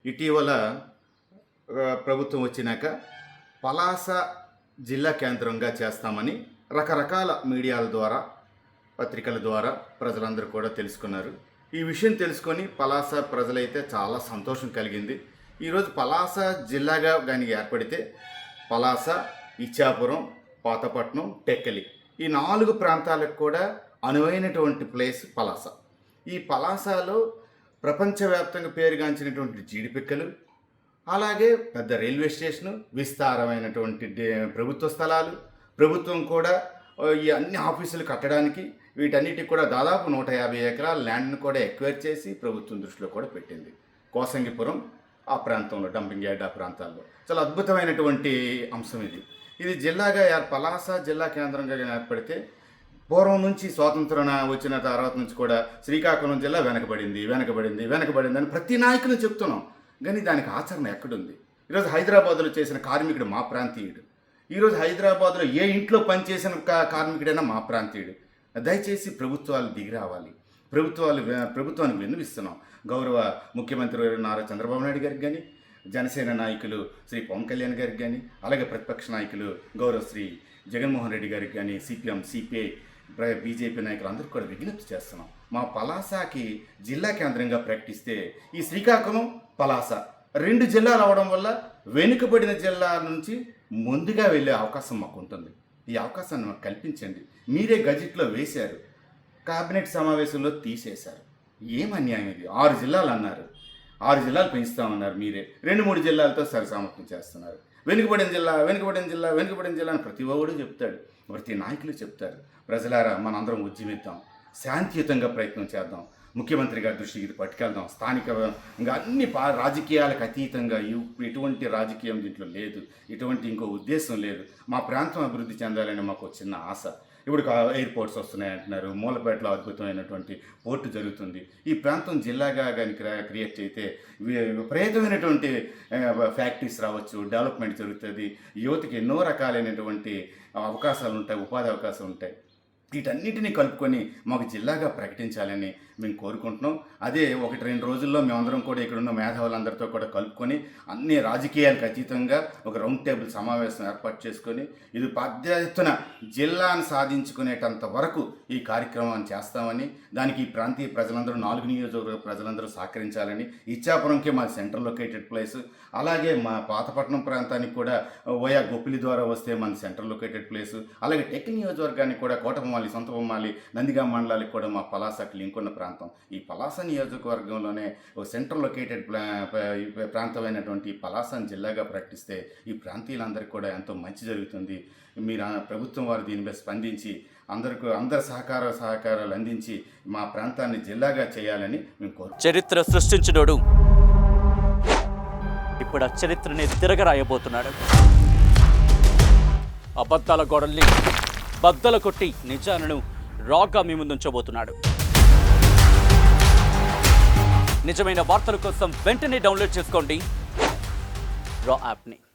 ఇటీవల ప్రభుత్వం వచ్చినాక పలాస జిల్లా కేంద్రంగా చేస్తామని రకరకాల మీడియాల ద్వారా పత్రికల ద్వారా ప్రజలందరూ కూడా తెలుసుకున్నారు. ఈ విషయం తెలుసుకొని పలాస ప్రజలైతే చాలా సంతోషం కలిగింది. ఈరోజు పలాస జిల్లాగా కానీ ఏర్పడితే పలాస, ఇచ్చాపురం, పాతపట్నం, టెక్కలి ఈ 4 ప్రాంతాలకు కూడా అనువైనటువంటి ప్లేస్ పలాస. ఈ పలాసలో ప్రపంచవ్యాప్తంగా పేరుగాంచినటువంటి జీడిపిక్కలు, అలాగే పెద్ద రైల్వే స్టేషను, విస్తారమైనటువంటి ప్రభుత్వ స్థలాలు, ప్రభుత్వం కూడా ఈ అన్ని ఆఫీసులు కట్టడానికి వీటన్నిటికి కూడా దాదాపు 150 ఎకరాల ల్యాండ్ను కూడా ఎక్వైర్ చేసి ప్రభుత్వం దృష్టిలో కూడా పెట్టింది. కోసంగిపురం ఆ ప్రాంతంలో, డంపింగ్ యార్డ్ ఆ ప్రాంతాల్లో చాలా అద్భుతమైనటువంటి అంశం ఇది. ఇది జిల్లాగా పలాస జిల్లా కేంద్రంగా ఏర్పడితే పూర్వం నుంచి స్వాతంత్రం వచ్చిన తర్వాత నుంచి కూడా శ్రీకాకుళం జిల్లా వెనకబడింది అని ప్రతి నాయకులు చెప్తున్నాం. కానీ దానికి ఆచరణ ఎక్కడుంది? ఈరోజు హైదరాబాద్లో చేసిన కార్మికుడు మా ప్రాంతీయుడు. ఈరోజు హైదరాబాద్లో ఏ ఇంట్లో పనిచేసిన కార్మికుడైనా మా ప్రాంతీయుడు. దయచేసి ప్రభుత్వాలు దిగి రావాలి. ప్రభుత్వానికి విన్నవిస్తున్నాం. గౌరవ ముఖ్యమంత్రి నారా చంద్రబాబు నాయుడు గారికి కానీ, జనసేన నాయకులు శ్రీ పవన్ కళ్యాణ్ గారికి కానీ, అలాగే ప్రతిపక్ష నాయకులు గౌరవ శ్రీ జగన్మోహన్ రెడ్డి గారికి కానీ, సిపిఎం, సిపిఐ, బీజేపీ నాయకులు అందరికీ కూడా విజ్ఞప్తి చేస్తున్నాం. మా పలాసకి జిల్లా కేంద్రంగా ప్రకటిస్తే ఈ శ్రీకాకుళం, పలాస 2 జిల్లాలు అవడం వల్ల వెనుకబడిన జిల్లా నుంచి ముందుగా వెళ్ళే అవకాశం మాకు ఉంటుంది. ఈ అవకాశాన్ని మాకు కల్పించండి. మీరే గజెట్లో వేశారు, కేబినెట్ సమావేశంలో తీసేశారు. ఏం అన్యాయం ఇది? 6 జిల్లాలు అన్నారు, 6 జిల్లాలు పెంచుతామన్నారు. మీరే 2-3 జిల్లాలతో సరిసమాప్తం చేస్తున్నారు. వెనుకబడిన జిల్లా అని ప్రతి ఒక్కడు చెప్తాడు, ప్రతి నాయకులు చెప్తారు. ప్రజలారా, మనందరం ఉద్యమిద్దాం, శాంతియుతంగా ప్రయత్నం చేద్దాం, ముఖ్యమంత్రి గారి దృష్టికి ఇది పట్టుకెళ్దాం. ఇంకా అన్ని రాజకీయాలకు అతీతంగా ఎటువంటి రాజకీయం దీంట్లో లేదు, ఎటువంటి ఇంకో ఉద్దేశం లేదు. మా ప్రాంతం అభివృద్ధి చెందాలని మాకు చిన్న ఆశ. ఇప్పుడు ఎయిర్పోర్ట్స్ వస్తున్నాయి అంటున్నారు, మూలపేటలో అద్భుతమైనటువంటి పోర్టు జరుగుతుంది. ఈ ప్రాంతం జిల్లాగా కానీ క్రియేట్ అయితే విపరీతమైనటువంటి ఫ్యాక్టరీస్ రావచ్చు, డెవలప్మెంట్ జరుగుతుంది, యువతకి ఎన్నో రకాలైనటువంటి అవకాశాలు ఉంటాయి, ఉపాధి అవకాశాలు ఉంటాయి. వీటన్నిటిని కలుపుకొని మాకు జిల్లాగా ప్రకటించాలని మేము కోరుకుంటున్నాం. అదే 1-2 రోజుల్లో మేమందరం కూడా ఇక్కడున్న మేధావులందరితో కూడా కలుపుకొని అన్ని రాజకీయాలకు అతీతంగా ఒక రౌండ్ టేబుల్ సమావేశం ఏర్పాటు చేసుకొని ఇది పెద్ద ఎత్తున జిల్లాను సాధించుకునేటంత వరకు ఈ కార్యక్రమాన్ని చేస్తామని, దానికి ఈ ప్రాంతీయ ప్రజలందరూ 4 నియోజకవర్గ ప్రజలందరూ సహకరించాలని, ఇచ్చాపురంకి మా సెంట్రల్ లొకేటెడ్ ప్లేస్, అలాగే మా పాతపట్నం ప్రాంతానికి కూడా ఓయా గొప్పిలి ద్వారా వస్తే మన సెంట్రల్ లొకేటెడ్ ప్లేస్, అలాగే టెక్ నియోజకవర్గానికి కూడా కోటబొమ్మాలి, సొంతబొమ్మాలి, నందిగా మండలాలకు కూడా మా పలాసకి లింక్ ఉన్న ప్రాంతం. ఈ పలాస నియోజకవర్గంలోనే ఒక సెంట్రల్ లొకేటెడ్ ప్రాంతమైనటువంటి పలాసను జిల్లాగా ప్రకటిస్తే ఈ ప్రాంతీయులందరికీ కూడా ఎంతో మంచి జరుగుతుంది. మీరు ప్రభుత్వం వారు దీనిపై స్పందించి అందరి సహకారాలు అందించి మా ప్రాంతాన్ని జిల్లాగా చేయాలని మేము కోరుకుంటున్నాం. చరిత్ర సృష్టించినోడు ఇప్పుడు ఆ చరిత్రని తిరగరాయబోతున్నాడు. అబద్ధాల గోడల్ని బద్దలు కొట్టి నిజాలను రాగా మీ ముందుంచబోతున్నాడు. నిజమైన వార్తల కోసం వెంటనే డౌన్లోడ్ చేసుకోండి రా యాప్ని.